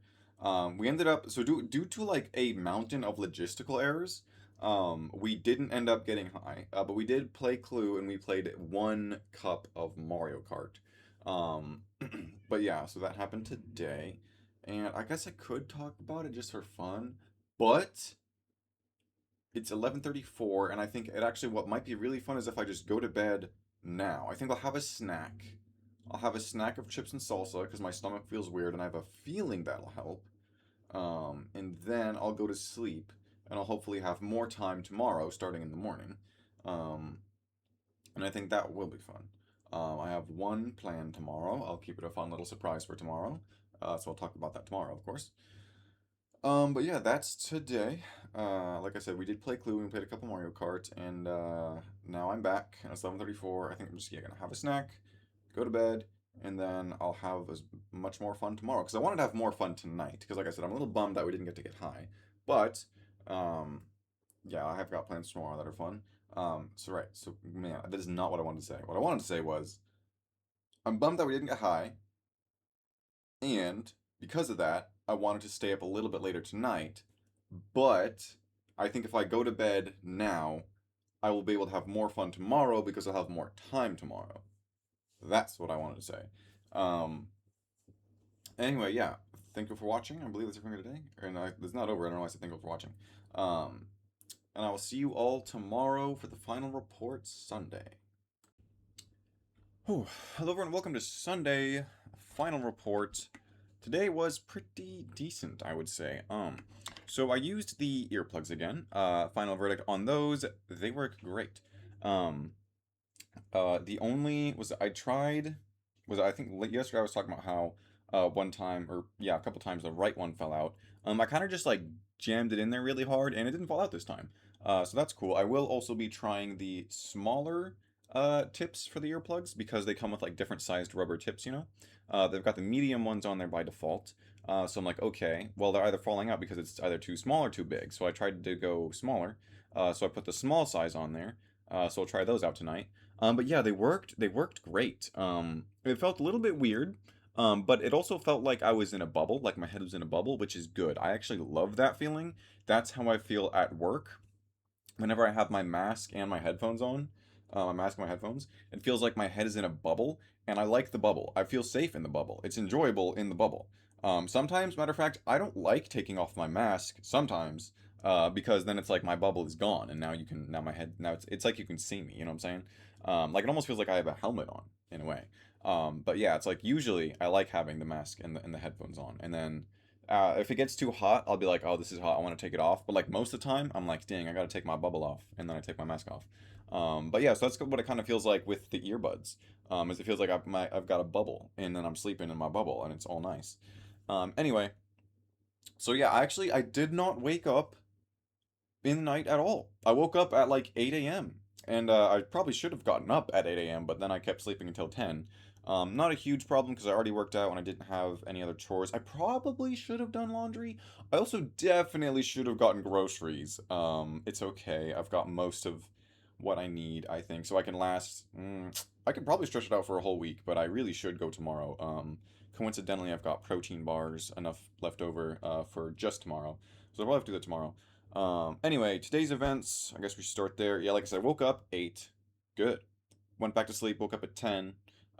A: We ended up due to like a mountain of logistical errors. We didn't end up getting high, but we did play Clue and we played 1 cup of Mario Kart. Um, but yeah, so that happened today, and I guess I could talk about it just for fun, but it's 11:34, and I think it actually what might be really fun is if I just go to bed now. I think I'll have a snack. I'll have a snack of chips and salsa because my stomach feels weird, and I have a feeling that'll help. And then I'll go to sleep, and I'll hopefully have more time tomorrow, starting in the morning. Um, and I think that will be fun. I have one plan tomorrow. I'll keep it a fun little surprise for tomorrow. So I'll talk about that tomorrow, of course. But yeah, that's today. Like I said, we did play Clue and we played a couple Mario Kart, and now I'm back. And it's 11:34. I think I'm just gonna have a snack, go to bed, and then I'll have as much more fun tomorrow. Because I wanted to have more fun tonight. Because like I said, I'm a little bummed that we didn't get to get high. But um, yeah, I have got plans tomorrow that are fun. So right, so man, that is not what I wanted to say. What I wanted to say was I'm bummed that we didn't get high, and because of that, I wanted to stay up a little bit later tonight. But I think if I go to bed now, I will be able to have more fun tomorrow because I'll have more time tomorrow. That's what I wanted to say. Um, anyway, yeah. Thank you for watching. I believe that's it for today. And it's not over. I don't know why I said thank you for watching. Um, and I will see you all tomorrow for the final report Sunday. Oh, hello everyone, welcome to Sunday final report. Today was pretty decent, I would say. So I used the earplugs again. Final verdict on those, they work great. Um, the only was I tried was I think yesterday I was talking about how one time or yeah a couple times the right one fell out. I kind of just like jammed it in there really hard and it didn't fall out this time. So that's cool. I will also be trying the smaller tips for the earplugs because they come with like different sized rubber tips. They've got the medium ones on there by default. So I'm like, okay, well they're either falling out because it's either too small or too big. So I tried to go smaller. So I put the small size on there. So I'll try those out tonight. But yeah, they worked. They worked great. It felt a little bit weird, but it also felt like I was in a bubble, like my head was in a bubble, which is good. I actually love that feeling. That's how I feel at work whenever I have my mask and my headphones on, my mask and my headphones, it feels like my head is in a bubble, and I like the bubble. I feel safe in the bubble. It's enjoyable in the bubble. Sometimes, matter of fact, I don't like taking off my mask sometimes, because then it's like my bubble is gone, and now my head, now it's like you can see me. You know what I'm saying? Like it almost feels like I have a helmet on in a way. But yeah, it's like usually I like having the mask and the headphones on, and then if it gets too hot, I'll be like, oh, this is hot. I want to take it off. But like most of the time, I'm like, dang, I got to take my bubble off, and then I take my mask off. But yeah, so that's what it kind of feels like with the earbuds. Is it feels like I've got a bubble, and then I'm sleeping in my bubble, and it's all nice. Anyway, so yeah, actually, I did not wake up in the night at all. I woke up at like 8 a.m. and I probably should have gotten up at 8 a.m., but then I kept sleeping until 10. Not a huge problem because I already worked out and I didn't have any other chores. I probably should have done laundry. I also definitely should have gotten groceries. It's okay. I've got most of what I need, I think, so I can last. I could probably stretch it out for a whole week, but I really should go tomorrow. Coincidentally, I've got protein bars enough left over for just tomorrow, so I'll probably have to do that tomorrow. Anyway, today's events, I guess we should start there. Yeah, like I said, I woke up 8. Good. Went back to sleep, woke up at 10.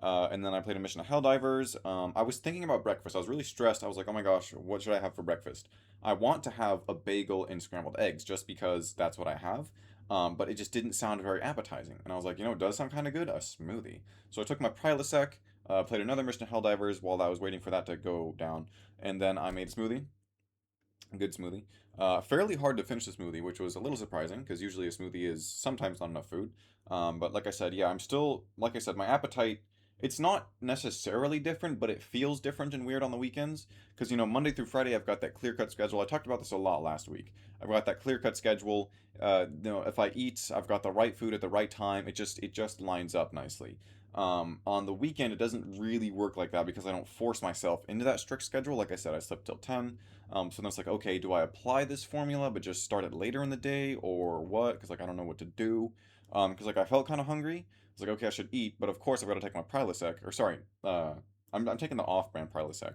A: And then I played a mission of Helldivers. I was thinking about breakfast. I was really stressed. I was like, oh my gosh, what should I have for breakfast? I want to have a bagel and scrambled eggs just because that's what I have. But it just didn't sound very appetizing. And I was like, it does sound kind of good, a smoothie. So I took my Prilosec, played another mission of Helldivers while I was waiting for that to go down. And then I made a smoothie. Good smoothie. Fairly hard to finish the smoothie, which was a little surprising because usually a smoothie is sometimes not enough food. But like I said, yeah, I'm still, like I said, my appetite It's not necessarily different, but it feels different and weird on the weekends. Because, Monday through Friday, I've got that clear cut schedule. I talked about this a lot last week. I've got that clear cut schedule. If I eat, I've got the right food at the right time. It just lines up nicely. On the weekend, it doesn't really work like that because I don't force myself into that strict schedule. Like I said, I slept till 10. So then it's like, okay, do I apply this formula but just start it later in the day or what? Because like I don't know what to do. Because like I felt kind of hungry. It's like, okay, I should eat, but of course I've got to take my Prilosec, or sorry, I'm taking the off-brand Prilosec.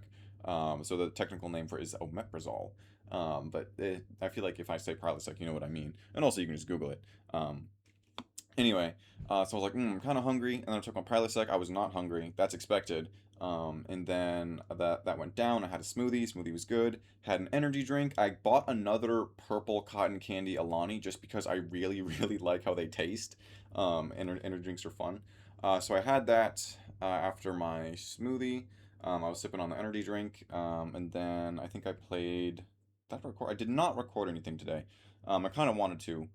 A: So the technical name for it is omeprazole. I feel like if I say Prilosec, you know what I mean. And also you can just Google it. Um, Anyway, so I was like, I'm kind of hungry, and then I took my Prilosec. I was not hungry. That's expected. And then that went down. I had a smoothie. Smoothie was good. Had an energy drink. I bought another purple cotton candy Alani just because I really, really like how they taste. Energy drinks are fun. So I had that after my smoothie. I was sipping on the energy drink, and then I think I played. Did I record? I did not record anything today. I kind of wanted to,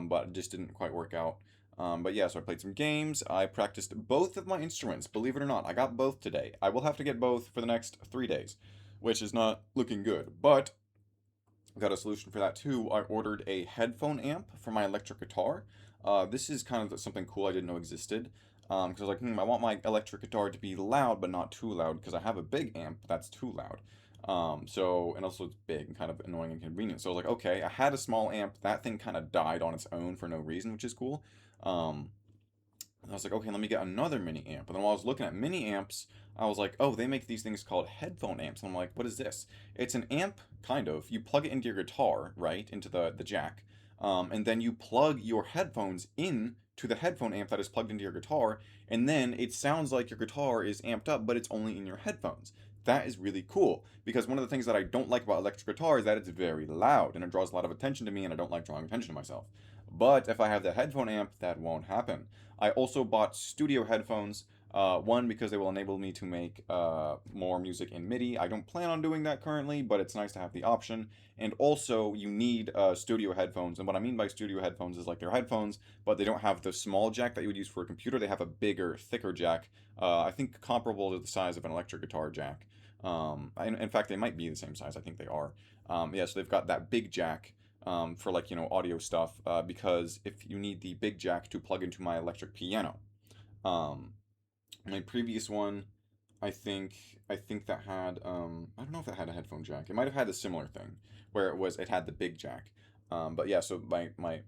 A: but it just didn't quite work out. But yeah, so I played some games. I practiced both of my instruments, believe it or not. I got both today. I will have to get both for the next 3 days, which is not looking good. But got a solution for that too. I ordered a headphone amp for my electric guitar. This is kind of something cool I didn't know existed. Because I was like, I want my electric guitar to be loud, but not too loud, because I have a big amp that's too loud. And also it's big and kind of annoying and inconvenient. So I was like, okay, I had a small amp. That thing kind of died on its own for no reason, which is cool. Um, and I was like, okay, let me get another mini amp. And then while I was looking at mini amps, I was like, oh, they make these things called headphone amps. And I'm like, what is this? It's an amp, kind of. You plug it into your guitar, right? Into the jack. And then you plug your headphones in to the headphone amp that is plugged into your guitar. And then it sounds like your guitar is amped up, but it's only in your headphones. That is really cool because one of the things that I don't like about electric guitar is that it's very loud and it draws a lot of attention to me, and I don't like drawing attention to myself. But if I have the headphone amp, that won't happen. I also bought studio headphones. One, because they will enable me to make more music in MIDI. I don't plan on doing that currently, but it's nice to have the option. And also, you need studio headphones. And what I mean by studio headphones is like they're headphones, but they don't have the small jack that you would use for a computer. They have a bigger, thicker jack. I think comparable to the size of an electric guitar jack. In fact, they might be the same size. I think they are. Yeah, so they've got that big jack for like audio stuff because if you need the big jack to plug into my electric piano. um, my previous one, I think I think that had I don't know if it had a headphone jack. It might have had a similar thing where it had the big jack. But yeah, so my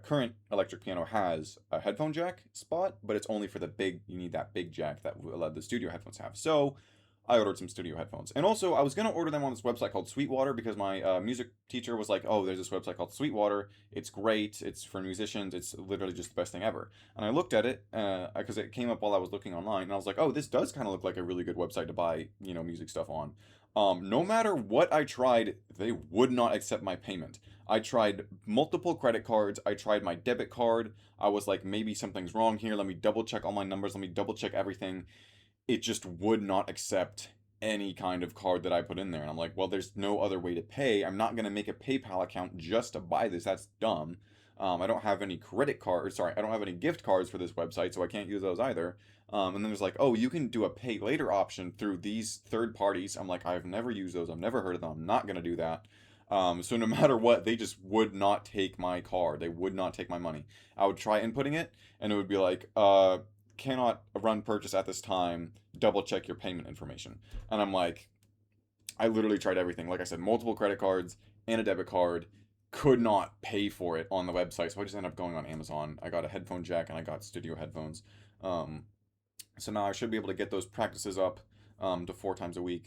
A: current electric piano has a headphone jack spot, but it's only for the big. You need that big jack that the studio headphones have. So I ordered some studio headphones. And also, I was going to order them on this website called Sweetwater because my music teacher was like, oh, there's this website called Sweetwater. It's great. It's for musicians. It's literally just the best thing ever. And I looked at it because it came up while I was looking online. And I was like, oh, this does kind of look like a really good website to buy, music stuff on. No matter what I tried, they would not accept my payment. I tried multiple credit cards. I tried my debit card. I was like, maybe something's wrong here. Let me double check all my numbers. Let me double check everything. It just would not accept any kind of card that I put in there. And I'm like, well, there's no other way to pay. I'm not going to make a PayPal account just to buy this. That's dumb. I don't have any credit card, sorry, I don't have any gift cards for this website, so I can't use those either. And then there's like, oh, you can do a pay later option through these third parties. I'm like, I've never used those. I've never heard of them. I'm not going to do that. So no matter what, they just would not take my card. They would not take my money. I would try inputting it, and it would be like, cannot run purchase at this time. Double check your payment information. And I'm like, I literally tried everything. Like I said, multiple credit cards and a debit card. Could not pay for it on the website, so I just ended up going on Amazon. I got a headphone jack and I got studio headphones. Um, so now I should be able to get those practices up to 4 times a week,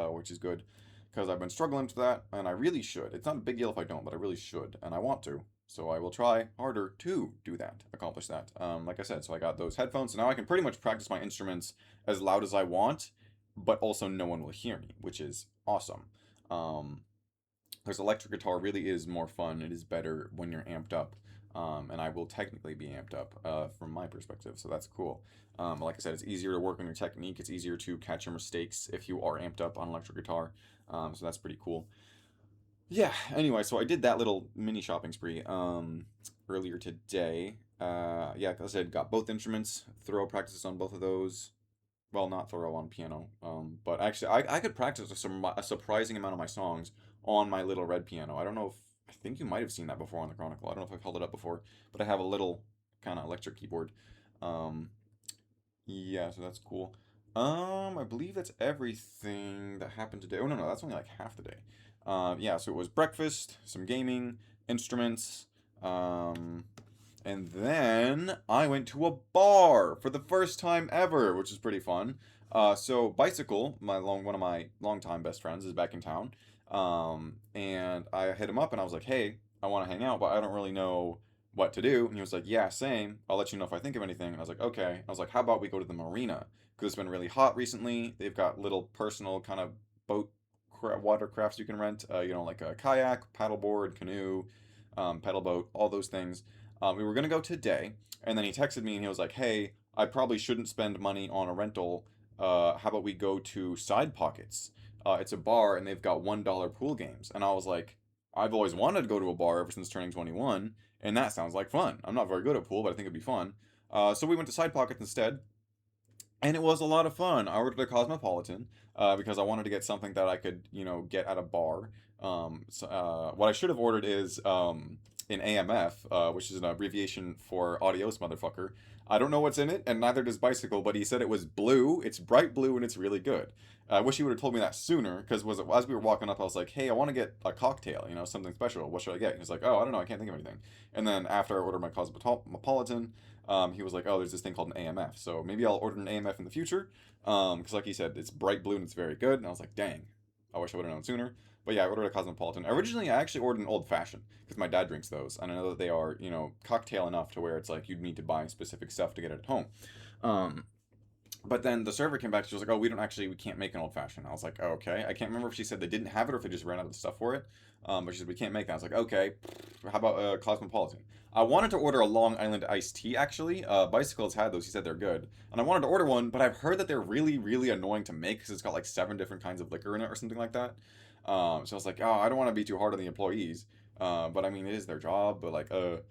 A: which is good because I've been struggling to that, and I really should. It's not a big deal if I don't, but I really should, and I want to. So I will try harder to do that, accomplish that. Like I said, so I got those headphones, so now I can pretty much practice my instruments as loud as I want, but also no one will hear me, which is awesome. Um, because electric guitar really is more fun. It is better when you're amped up. And I will technically be amped up from my perspective, so that's cool. Like I said, it's easier to work on your technique. It's easier to catch your mistakes if you are amped up on electric guitar. So that's pretty cool. Yeah. Anyway, so I did that little mini shopping spree earlier today. Yeah, like I said, got both instruments, thorough practices on both of those. well, not thorough on piano. But actually, I could practice a surprising amount of my songs on my little red piano. I don't know if I think you might have seen that before on the Chronicle. I don't know if I've held it up before, but I have a little kind of electric keyboard. Um, yeah, so that's cool. I believe that's everything that happened today. Oh no, no, that's only like half the day. Yeah, so it was breakfast, some gaming, instruments, um, and then I went to a bar for the first time ever, which is pretty fun. So Bicycle, one of my longtime best friends, is back in town. And I hit him up and I was like, "Hey, I want to hang out, but I don't really know what to do." And he was like, "Yeah, same. I'll let you know if I think of anything." And I was like, "Okay." I was like, "How about we go to the marina? Because it's been really hot recently. They've got little personal kind of boat watercrafts you can rent. Like a kayak, paddleboard, canoe, pedal boat, all those things." We were gonna go today, and then he texted me and he was like, "Hey, I probably shouldn't spend money on a rental. How about we go to Side Pockets? It's a bar and they've got $1 pool games." And I was like, "I've always wanted to go to a bar ever since turning 21, and that sounds like fun. I'm not very good at pool, but I think it'd be fun." So we went to Side Pockets instead, and it was a lot of fun. I ordered a Cosmopolitan because I wanted to get something that I could, get at a bar. What I should have ordered is an AMF, which is an abbreviation for Adios Motherfucker. I don't know what's in it, and neither does Bicycle, but he said it was blue. It's bright blue, and it's really good. I wish he would have told me that sooner, because as we were walking up, I was like, "Hey, I want to get a cocktail, something special. What should I get?" He was like, "Oh, I don't know. I can't think of anything." And then after I ordered my Cosmopolitan, he was like, "Oh, there's this thing called an AMF, so maybe I'll order an AMF in the future." Because like he said, it's bright blue and it's very good. And I was like, "Dang, I wish I would have known sooner." But yeah, I ordered a Cosmopolitan. Originally, I actually ordered an old fashioned because my dad drinks those, and I know that they are, cocktail enough to where it's like you'd need to buy specific stuff to get it at home. Um, but then the server came back. She was like, "Oh, we can't make an old fashioned." I was like, oh, "Okay." I can't remember if she said they didn't have it or if they just ran out of the stuff for it. But she said we can't make that. I was like, "Okay, how about a Cosmopolitan?" I wanted to order a Long Island iced tea actually. Bicycles had those. He said they're good, and I wanted to order one, but I've heard that they're really, really annoying to make because it's got like 7 different kinds of liquor in it or something like that. So I was like, "Oh, I don't want to be too hard on the employees." But I mean, it is their job. But like, so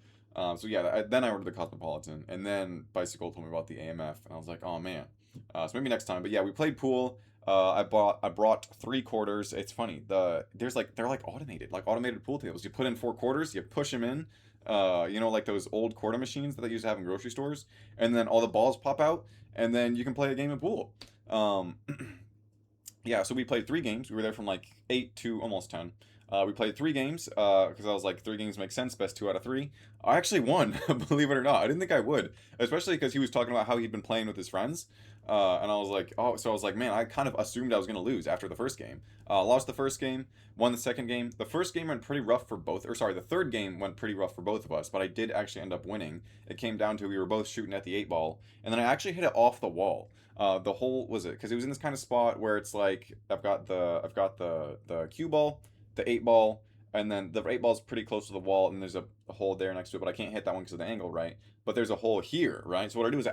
A: yeah, then I ordered the Cosmopolitan, and then Bicycle told me about the AMF, and I was like, "Oh man." So maybe next time. But yeah, we played pool. I brought 3 quarters. It's funny. They're like automated, like automated pool tables. You put in 4 quarters, you push them in. Like those old quarter machines that they used to have in grocery stores, and then all the balls pop out, and then you can play a game of pool. Um, yeah, so we played 3 games. We were there from like 8 to almost 10. We played 3 games because I was like, 3 games make sense. Best 2 out of 3. I actually won, believe it or not. I didn't think I would, especially because he was talking about how he'd been playing with his friends. And I was like, oh, so I was like, man, I kind of assumed I was going to lose after the first game. Lost the first game, won the second game. The first game went pretty rough for both, or sorry, the third game went pretty rough for both of us, but I did actually end up winning. It came down to we were both shooting at the 8 ball, and then I actually hit it off the wall. The hole was it because it was in this kind of spot where it's like I've got the cue ball, the 8 ball, and then the 8 ball's pretty close to the wall, and there's a hole there next to it, but I can't hit that one because of the angle, right? But there's a hole here, right? So what I do is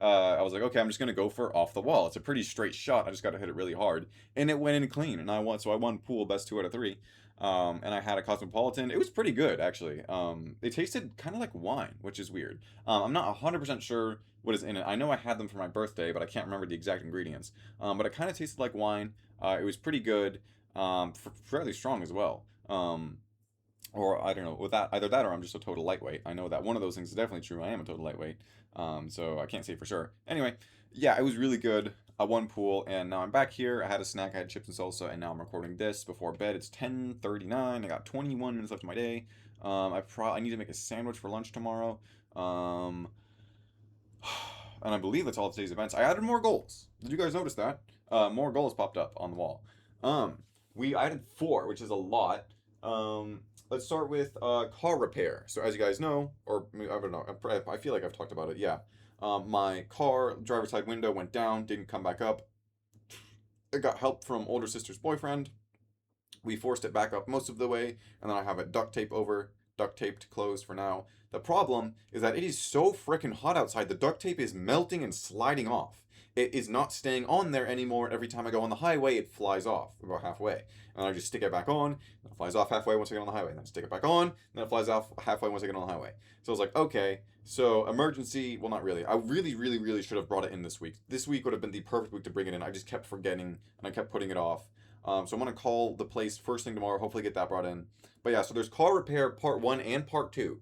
A: I was like, okay, I'm just gonna go for off the wall. It's a pretty straight shot. I just got to hit it really hard, and it went in clean, and I won. So I won pool best 2 out of 3. And I had a Cosmopolitan. It was pretty good actually. It tasted kind of like wine, which is weird. I'm not 100% sure what is in it. I know I had them for my birthday, but I can't remember the exact ingredients. But it kind of tasted like wine. It was pretty good. Fairly strong as well. Or I don't know, with that either that or I'm just a total lightweight. I know that one of those things is definitely true. I am a total lightweight. So I can't say for sure. Anyway, yeah, it was really good. I won pool, and now I'm back here. I had a snack, I had chips and salsa, and now I'm recording this before bed. It's 10:39. I got 21 minutes left of my day. I need to make a sandwich for lunch tomorrow. Um, and I believe that's all today's events. I added more goals. Did you guys notice that? More goals popped up on the wall. Um, we added 4, which is a lot. Let's start with car repair. So as you guys know, or I don't know, I feel like I've talked about it. Yeah. My car driver's side window went down, didn't come back up. I got help from older sister's boyfriend. We forced it back up most of the way, and then I have it duct taped closed for now. The problem is that it is so freaking hot outside. The duct tape is melting and sliding off. it is not staying on there anymore. Every time I go on the highway, it flies off about halfway. And I just stick it back on, and it flies off halfway once I get on the highway. And then I stick it back on, and then it flies off halfway once I get on the highway. So I was like, okay, so emergency, well, not really. I really, really, really should have brought it in this week. This week would have been the perfect week to bring it in. I just kept forgetting, and I kept putting it off. So I'm gonna call the place first thing tomorrow. Hopefully get that brought in. But yeah, so there's car repair part one and part two.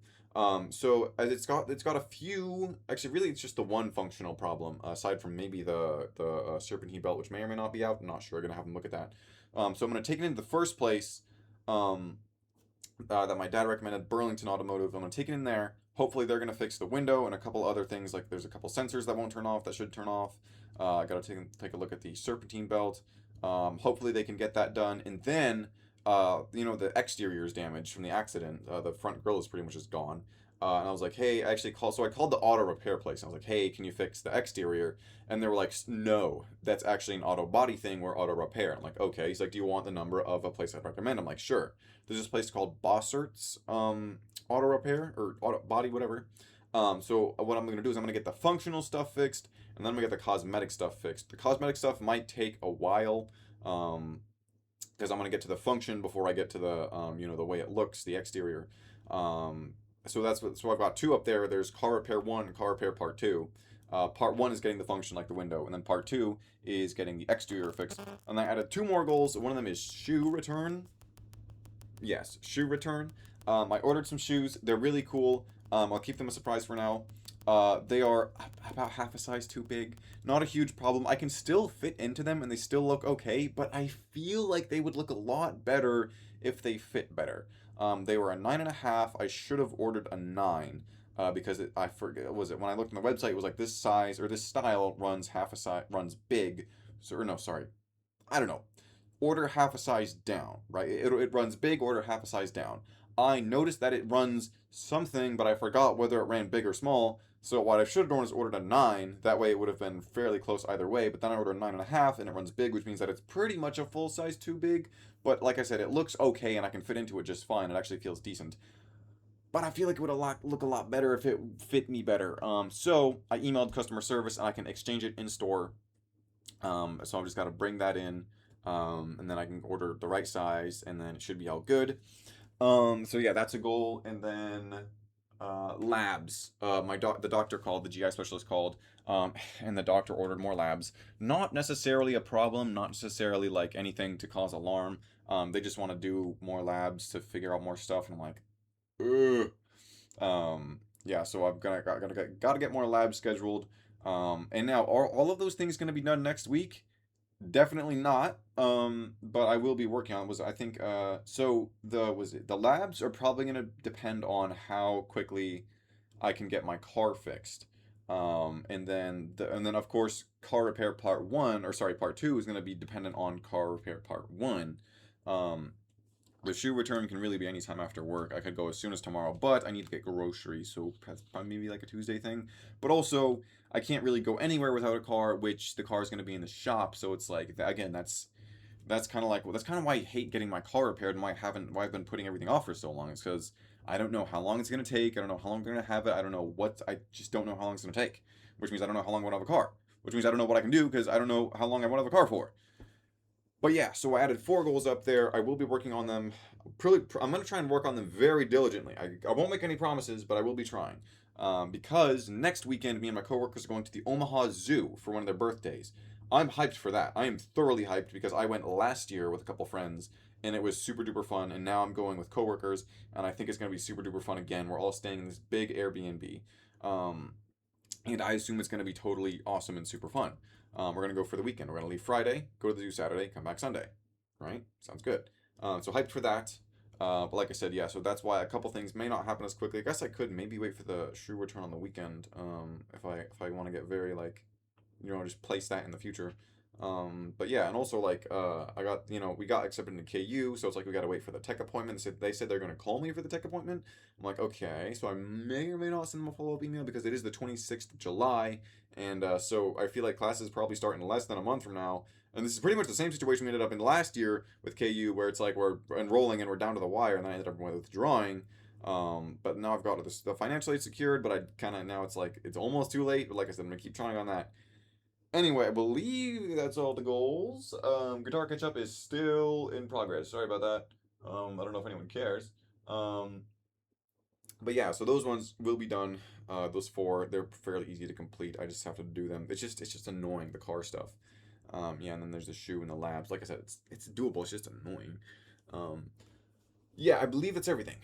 A: So as it's got a few. Actually, really, it's just the one functional problem aside from maybe the serpentine belt, which may or may not be out. I'm not sure. I'm gonna have them look at that. So I'm gonna take it into the first place. Um, that my dad recommended, Burlington Automotive. I'm gonna take it in there. Hopefully, they're gonna fix the window and a couple other things. Like there's a couple sensors that won't turn off that should turn off. I gotta take a look at the serpentine belt. Hopefully, they can get that done, and then the exterior is damaged from the accident. The front grill is pretty much just gone. And I was like, hey, I called the auto repair place. And I was like, hey, can you fix the exterior? And they were like, no, that's actually an auto body thing. We're auto repair. I'm like, okay. He's like, do you want the number of a place I'd recommend? I'm like, sure. There's this place called Bossert's Auto Repair or Auto Body, whatever. So what I'm gonna do is I'm gonna get the functional stuff fixed, and then I'm gonna get the cosmetic stuff fixed. The cosmetic stuff might take a while. Because I'm gonna get to the function before I get to the the way it looks, the exterior. So I've got two up there. There's car repair one and car repair part two. Part one is getting the function like the window, and then part two is getting the exterior fixed. And I added two more goals. One of them is shoe return. Yes, shoe return. I ordered some shoes. They're really cool. I'll keep them a surprise for now. They are about half a size too big. Not a huge problem. I can still fit into them and they still look okay, but I feel like they would look a lot better if they fit better. They were a 9.5. I should have ordered a 9. Because I forget, was it when I looked on the website, it was like this size or this style runs half a size, runs big. So, or no, sorry. I don't know. Order half a size down, right? It runs big, order half a size down. I noticed that it runs something, but I forgot whether it ran big or small. So what I should have done is ordered a 9. That way it would have been fairly close either way. But then I ordered a 9.5 and it runs big, which means that it's pretty much a full size too big. But like I said, it looks okay and I can fit into it just fine. It actually feels decent. But I feel like it would look a lot better if it fit me better. So I emailed customer service and I can exchange it in store. So I've just got to bring that in, and then I can order the right size, and then it should be all good. So yeah, that's a goal, and then labs. The doctor called, the GI specialist called, and the doctor ordered more labs. Not necessarily a problem, not necessarily like anything to cause alarm. They just want to do more labs to figure out more stuff, and I'm like, ugh. Yeah, so gotta get more labs scheduled. And now are all of those things gonna be done next week? Definitely not. But I will be working on it. Was I think so the labs are probably gonna depend on how quickly I can get my car fixed. And then of course car repair part one, or sorry, part two is gonna be dependent on car repair part one. Um, the shoe return can really be anytime after work. I could go as soon as tomorrow, but I need to get groceries, so that's probably maybe like a Tuesday thing. But also, I can't really go anywhere without a car, which the car is going to be in the shop. So it's like again, that's kind of like, well, that's kind of why I hate getting my car repaired and why I've been putting everything off for so long. Is because I don't know how long it's going to take. I don't know how long I'm going to have it. I just don't know how long it's going to take, which means I don't know how long I want to have a car, which means I don't know what I can do because I don't know how long I want to have a car for. But yeah, so I added four goals up there. I will be working on them. I'm going to try and work on them very diligently. I won't make any promises, but I will be trying. Because next weekend, me and my coworkers are going to the Omaha Zoo for one of their birthdays. I'm hyped for that. I am thoroughly hyped because I went last year with a couple friends and it was super duper fun. And now I'm going with coworkers and I think it's going to be super duper fun again. We're all staying in this big Airbnb. Um, and I assume it's going to be totally awesome and super fun. We're going to go for the weekend. We're going to leave Friday, go to the zoo Saturday, come back Sunday. Right? Sounds good. So hyped for that. But like I said, yeah, so that's why a couple things may not happen as quickly. I guess I could maybe wait for the shoe return on the weekend. If I want to get very like, just place that in the future. But yeah, and also like we got accepted into KU, so it's like we gotta wait for the tech appointment. They said they're gonna call me for the tech appointment. I'm like, okay, so I may or may not send them a follow-up email because it is the 26th of July, and so I feel like classes probably start in less than a month from now. And this is pretty much the same situation we ended up in last year with KU, where it's like we're enrolling and we're down to the wire, and then I ended up withdrawing. But now I've got the financial aid secured, but I kind of now it's like it's almost too late. But like I said, I'm gonna keep trying on that. Anyway, I believe that's all the goals. Guitar catch up is still in progress. Sorry about that. I don't know if anyone cares. Um, but yeah, so those ones will be done. Those four, they're fairly easy to complete. I just have to do them. It's just annoying, the car stuff. Yeah, and then there's the shoe and the labs. Like I said, it's doable. It's just annoying. Um, yeah, I believe that's everything.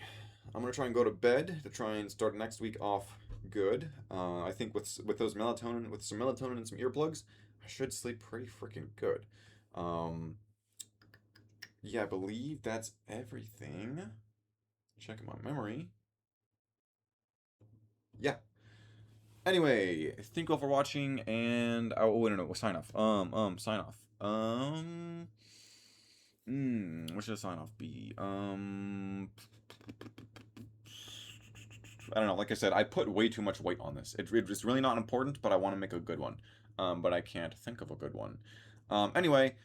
A: I'm gonna try and go to bed to try and start next week off good. I think with those melatonin, with some melatonin and some earplugs, I should sleep pretty freaking good. Um, yeah, I believe that's everything. Checking my memory. Yeah. Anyway, thank you all for watching, and oh wait, no, sign off. Sign off. What should a sign off be? I don't know. Like I said, I put way too much weight on this. It's really not important, but I want to make a good one. But I can't think of a good one. Anyway,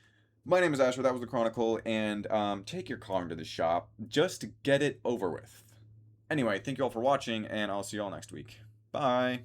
A: my name is Asher. That was the Chronicle, and take your car into the shop just to get it over with. Anyway, thank you all for watching, and I'll see you all next week. Bye.